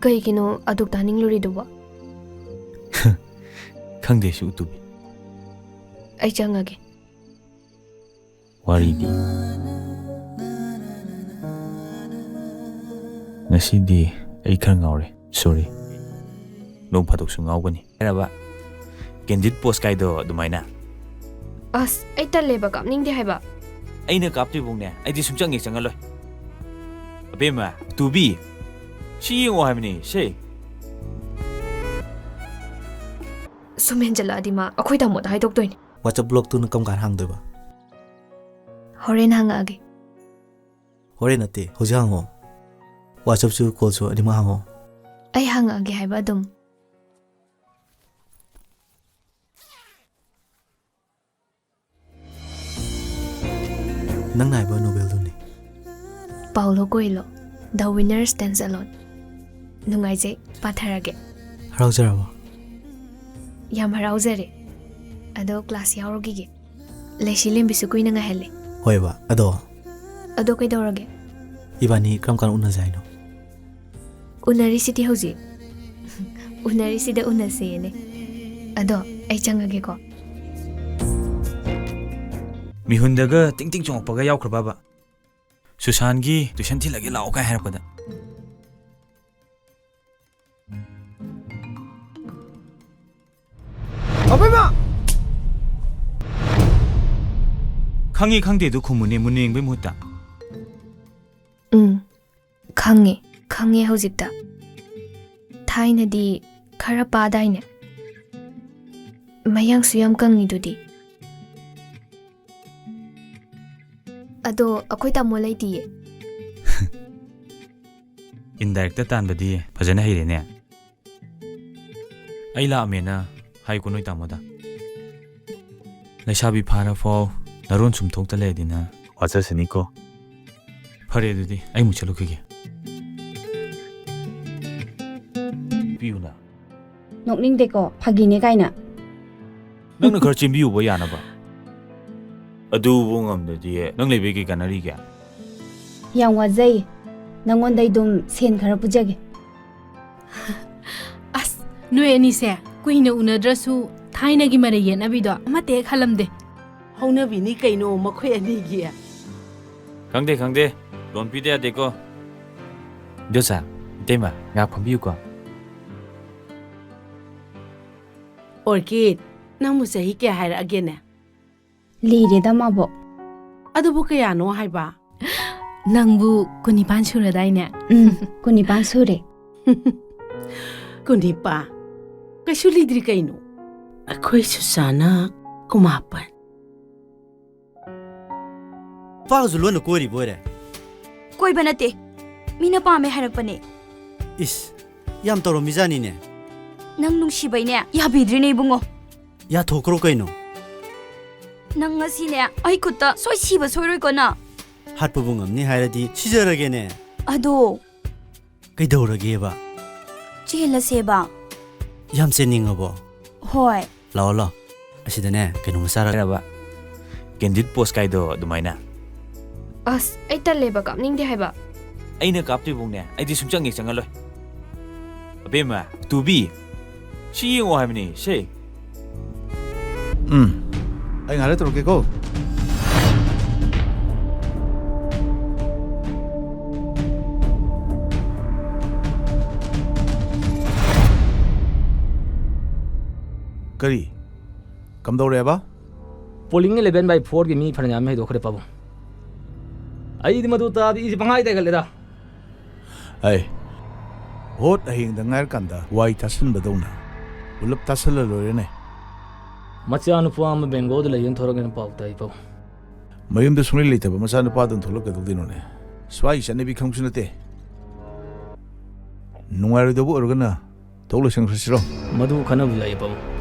ꯀꯩꯒꯤꯅꯣ ꯑꯗꯨꯛ ꯇꯥꯅꯤꯡꯂꯨꯔꯤꯗꯨꯕ? ꯈꯪꯗꯦ ꯁꯤ ꯎꯇꯨꯕꯤ. ꯑꯩ ꯆꯪꯉꯒꯦ. ꯋꯥꯔꯤꯗꯤ ꯉꯁꯤꯗꯤ ꯑꯩ ꯈꯔ ꯉꯥꯎꯔꯦ. ꯁꯣꯔꯤ. ꯅꯣꯡ ꯐꯥꯗꯣꯛꯁꯨ ꯉꯥꯎꯒꯅꯤ. ꯍꯥꯏꯔꯕ ꯀꯦꯟꯗꯤꯗ ꯄꯣꯁ ꯀꯥꯏꯗꯣ ꯑꯗꯨꯃꯥꯏꯅ. ꯑꯁ ꯑꯩ ꯇꯜꯂꯦꯕ, ꯀꯥꯞꯅꯤꯡꯗꯦ ꯍꯥꯏꯕ. ꯑꯩꯅ ꯀꯥꯞꯇꯣꯏꯕꯧꯅꯦ ꯑꯩꯗꯤ ꯁꯨꯡꯆꯪ ꯍꯦꯛ ꯆꯪꯍꯜꯂꯣꯏ. ꯑꯕꯦꯝꯃ, ꯇꯨꯕꯤ, ꯁꯤ ꯌꯦꯡꯉꯣ ꯍꯥꯏꯕꯅꯤ. ꯁꯦ. ꯁꯨꯝ ꯍꯦꯟꯖꯜꯂꯛꯑꯗꯤ ꯃꯥ ꯑꯩꯈꯣꯏ ꯇꯥꯃꯣꯗ ꯍꯥꯏꯗꯣꯛꯇꯣꯏꯅꯤ. WhatsApp ꯕ꯭ꯂꯣꯛꯇꯨꯅ ꯀꯔꯝ ꯀꯥꯟ ꯍꯥꯡꯗꯣꯏꯕ? ꯍꯣꯔꯦꯟ ꯍꯪꯉꯛꯑꯒꯦ. ꯍꯣꯔꯦꯟ ꯅꯠꯇꯦ, ꯍꯧꯖꯤꯛ ꯍꯪꯉꯣ. WhatsAppꯁꯨ ꯀꯣꯜꯁꯨ ꯑꯅꯤꯃꯛ ꯍꯪꯉꯣ. ꯑꯩ ꯍꯪꯉꯛꯑꯒꯦ ꯍꯥꯏꯕ ꯑꯗꯨꯝ. ꯅꯪꯅ ꯍꯥꯏꯕ ꯅꯣꯕꯦꯜꯗꯨꯅꯤ. ꯄꯥꯎꯂꯣ ꯀꯣꯏꯂꯣ, ꯗ ꯋꯤꯅꯔ ꯁ꯭ꯇꯦꯟꯗꯁ ꯑꯂꯣꯟ. ꯅꯨꯡꯉꯥꯏꯖꯩ, ꯄꯥꯊꯔꯒꯦ. ꯍꯔꯥꯎꯖꯔꯕꯣ? ꯌꯥꯝ ꯍꯔꯥꯎꯖꯔꯦ. ꯑꯗꯣ ꯀ꯭ꯂꯥꯁ ꯌꯥꯎꯔꯨꯈꯤꯒꯦ. ꯂꯩꯁꯤ ꯂꯦꯝꯕꯤꯁꯨ ꯀꯨꯏꯅ ꯉꯥꯏꯍꯜꯂꯦ. ꯍꯣꯏꯕ, ꯑꯗꯣ ꯀꯩꯗꯧꯔꯒꯦ? ꯏꯕꯥꯅꯤ ꯀꯔꯝ ꯀꯥꯟ ꯎꯅꯖꯦ ꯍꯥꯏꯅꯣ? ꯎꯅꯔꯤꯁꯤꯗꯤ ꯍꯧꯖꯤꯛ. ꯎꯅꯔꯤꯁꯤꯗ ꯎꯅꯁꯦꯅꯦ. ꯑꯗꯣ ꯑꯩ ꯆꯪꯉꯒꯦꯀꯣ. ꯃꯤꯍꯨꯟꯗꯒ ꯇꯤꯡ ꯇꯤꯡ ꯆꯣꯡꯉꯛꯄꯒ ꯌꯥꯎꯈ꯭ꯔꯕꯕ? ꯁꯨꯁꯥꯟꯒꯤ ꯇꯨꯏꯁꯟ ꯊꯤꯜꯂꯒꯦ ꯂꯥꯛꯑꯣ ꯀꯥꯏ ꯍꯥꯏꯔꯛꯄꯗ. ꯑꯕꯦꯝꯃ! ꯈꯪꯉꯤ ꯈꯪꯗꯦꯗꯨ ꯈꯨꯝꯃꯨꯅꯦ, ꯃꯨꯟꯅ ꯌꯦꯡꯕꯩ ꯃꯍꯨꯠꯇ. ꯈꯪꯉꯦ ꯍꯧꯖꯤꯛꯇ. ꯊꯥꯏꯅꯗꯤ ꯈꯔ ꯄꯥꯗꯥꯏꯅꯦ. ꯃꯌꯥꯡꯁꯨ ꯌꯥꯝ ꯀꯪꯉꯤꯗꯨꯗꯤ. ꯑꯗꯣ ꯑꯩꯈꯣꯏ ꯇꯥꯃꯣ ꯂꯩꯇꯤꯌꯦ. ꯏꯟꯗꯥꯏꯔꯦꯛꯇ ꯇꯥꯟꯕꯗꯤ ꯐꯖꯅ ꯍꯩꯔꯦꯅꯦ. ꯑꯩ ꯂꯥꯛꯑꯝꯃꯦꯅ ꯍꯥꯏꯀꯣ ꯅꯣꯏ ꯇꯥꯃꯣꯗ. ꯂꯩꯁꯥꯕꯤ ꯐꯥꯔꯐꯥꯎ ꯅꯔꯣꯟ ꯁꯨꯝꯊꯣꯛꯇ ꯂꯩꯔꯗꯤꯅ ꯋꯥꯖꯁꯅꯤꯀꯣ. ꯐꯔꯦ ꯑꯗꯨꯗꯤ ꯑꯩ ꯑꯃꯨꯛ ꯆꯠꯂꯨꯈꯤꯒꯦ. ꯄꯤꯌꯨꯅ. ꯅꯣꯛꯅꯤꯡꯗꯦꯀꯣ, ꯐꯥꯒꯤꯅꯦ ꯀꯥꯏꯅ. ꯅꯪꯅ ꯈꯔ ꯆꯦꯟꯕꯤꯌꯨꯕ ꯌꯥꯅꯕ. ꯑꯗꯨꯕꯨ ꯉꯝꯗ꯭ꯔꯗꯤ ꯅꯪ ꯂꯩꯕꯩ ꯀꯩ ꯀꯥꯟꯅꯔꯤꯒꯦ? ꯌꯥꯝ ꯋꯥꯖꯩ. ꯅꯪꯉꯣꯟꯗꯩ ꯑꯗꯨꯝ ꯁꯦꯟ ꯈꯔ ꯄꯨꯖꯒꯦ. ꯑꯁ, ꯅꯣꯏ ꯑꯅꯤꯁꯦ ꯀꯨꯏꯅ ꯎꯅꯗ꯭ꯔꯁꯨ ꯊꯥꯏꯅꯒꯤ ꯃꯔꯩ ꯌꯦꯠꯅꯕꯤꯗꯣ ꯑꯃꯠꯇ ꯍꯦꯛ ꯍꯜꯂꯝꯗꯦ. ꯍꯧꯅꯕꯤꯅꯤ ꯀꯩꯅꯣ ꯃꯈꯣꯏ ꯑꯅꯤꯒꯤ. ꯈꯪꯗꯦ. ꯂꯣꯟ ꯄꯤꯗ ꯌꯥꯗꯦꯀꯣ. ꯗꯣꯁꯥ, ꯏꯇꯩꯃ, ꯉꯥꯛ ꯐꯝꯕꯤꯌꯨꯀꯣ. ꯑꯣꯔꯀꯤꯠ, ꯅꯪꯕꯨ ꯆꯍꯤ ꯀꯌꯥ ꯍꯥꯏꯔꯛꯑꯒꯦꯅꯦ? ꯂꯤꯔꯦꯗ ꯃꯥꯕꯣ. ꯑꯗꯨꯕꯨ ꯀꯌꯥꯅꯣ ꯍꯥꯏꯕ? ꯅꯪꯕꯨ 19 ꯁꯨꯔꯗꯥꯏꯅꯦ? 19 ꯁꯨꯔꯦ. 19? ꯀꯩꯁꯨ ꯂꯤꯗ꯭ꯔꯤ ꯀꯩꯅꯣ. ꯑꯩꯈꯣꯏ ꯁꯨꯁꯥꯅ 19. ꯅꯨꯄꯥꯒꯁꯨ ꯂꯣꯟꯅ ꯀꯣꯏꯔꯤꯕ ꯑꯣꯏꯔꯦ? ꯀꯣꯏꯕ ꯅꯠꯇꯦ, ꯃꯤꯅ ꯄꯥꯝꯃꯦ ꯍꯥꯏꯔꯛꯄꯅꯦ. ꯏꯁ, ꯌꯥꯝ ꯇꯧꯔꯝꯃꯤꯖꯥꯅꯤꯅꯦ. ꯅꯪ ꯅꯨꯡꯁꯤꯕꯩꯅꯦ ꯌꯥꯕꯤꯗ꯭ꯔꯤꯅꯦ ꯏꯕꯨꯡꯉꯣ. ꯌꯥꯊꯣꯛꯈ꯭ꯔꯣ ꯀꯩꯅꯣ. ꯅꯪ ꯉꯁꯤꯅꯦ ꯑꯩ ꯈꯨꯠꯇ ꯁꯣꯏ ꯁꯤꯕ ꯁꯣꯏꯔꯣꯏꯀꯣ ꯅꯪ. ꯍꯥꯠꯄꯕꯨ ꯉꯝꯅꯤ ꯍꯥꯏꯔꯗꯤ ꯁꯤꯖꯔꯒꯦꯅꯦ. ꯑꯗꯣ ꯀꯩꯗꯧꯔꯒꯦꯕ? ꯆꯦꯜꯂꯁꯦꯕ. ꯌꯥꯝ ꯆꯦꯟꯅꯤꯡꯉꯕꯣ? ꯍꯣꯏ. ꯂꯥꯛꯑꯣ. ꯑꯁꯤꯗꯅꯦ ꯀꯩꯅꯣꯝꯃ ꯆꯥꯔꯒ. ꯍꯥꯏꯔꯕ ꯀꯦꯟꯗꯤꯗ ꯄꯣꯁ ꯀꯥꯏꯗꯣ ꯑꯗꯨꯃꯥꯏꯅ. ꯑꯁ ꯑꯩ ꯇꯜꯂꯦꯕ, ꯀꯥꯞꯅꯤꯡꯗꯦ ꯍꯥꯏꯕ. ꯑꯩꯅ ꯀꯥꯞꯇꯣꯏꯕꯧꯅꯦ ꯑꯩꯗꯤ ꯁꯨꯡꯆꯪ ꯍꯦꯛ ꯆꯪꯍꯜꯂꯣꯏ. ꯑꯕꯦꯝꯃ, ꯇꯨꯕꯤ, ꯁꯤ ꯌꯦꯡꯉꯣ ꯍꯥꯏꯕꯅꯤ. ꯁꯦ. ꯑꯩ ꯉꯥꯏꯔ ꯇꯧꯔꯛꯀꯦꯀꯣ. ꯀꯔꯤ? ꯀꯝꯗꯧꯔꯦꯕ? ꯄꯣꯂꯤꯡ 11/4 ꯒꯤ ꯃꯤ ꯐꯅꯌꯥꯝ ꯍꯩꯗꯣꯛꯈ꯭ꯔꯦ ꯄꯥꯕꯨꯡ. ꯑꯩꯗꯤ ꯃꯗꯨ ꯇꯥꯗꯤ ꯏꯁꯤ ꯄꯪꯍꯥꯏ ꯇꯩꯒꯠꯂꯦꯗ. ꯑꯩ ꯚꯣꯠ ꯍꯌꯦꯡꯗ ꯉꯥꯏꯔꯀꯥꯟꯗ ꯋꯥꯏ ꯇꯥꯁꯟꯕꯗꯧꯅ ꯄꯨꯂꯞ ꯇꯥꯁꯜꯂ ꯂꯣꯏꯔꯦꯅꯦ. ꯃꯆꯥꯅꯨꯄꯥ ꯑꯃ ꯕꯦꯡꯒꯣꯜꯗ ꯂꯩꯌꯦꯅ ꯊꯣꯔꯛꯒꯦꯅ ꯄꯥꯎ ꯇꯥꯏ ꯄꯥꯕꯨꯡ. ꯃꯌꯨꯝꯗ ꯁꯨꯡꯂꯩ ꯂꯩꯇꯕ ꯃꯆꯥꯅꯨꯄꯥꯗꯨꯅ ꯊꯣꯛꯂꯛꯀꯗꯧꯗꯣꯏꯅꯣꯅꯦ. ꯁ꯭ꯋꯥꯏꯒꯤ ꯆꯠꯅꯕꯤ ꯈꯪꯕꯁꯨ ꯅꯠꯇꯦ. ꯅꯨꯡꯉꯥꯏꯔꯣꯏꯗꯧꯕ ꯑꯣꯏꯔꯒꯅ ꯊꯣꯛ ꯂꯣꯏꯁꯟꯈ꯭ꯔꯁꯤꯔꯣ? ꯃꯗꯨ ꯈꯟꯅꯕ ꯌꯥꯏꯌꯦ ꯄꯥꯕꯨꯡ.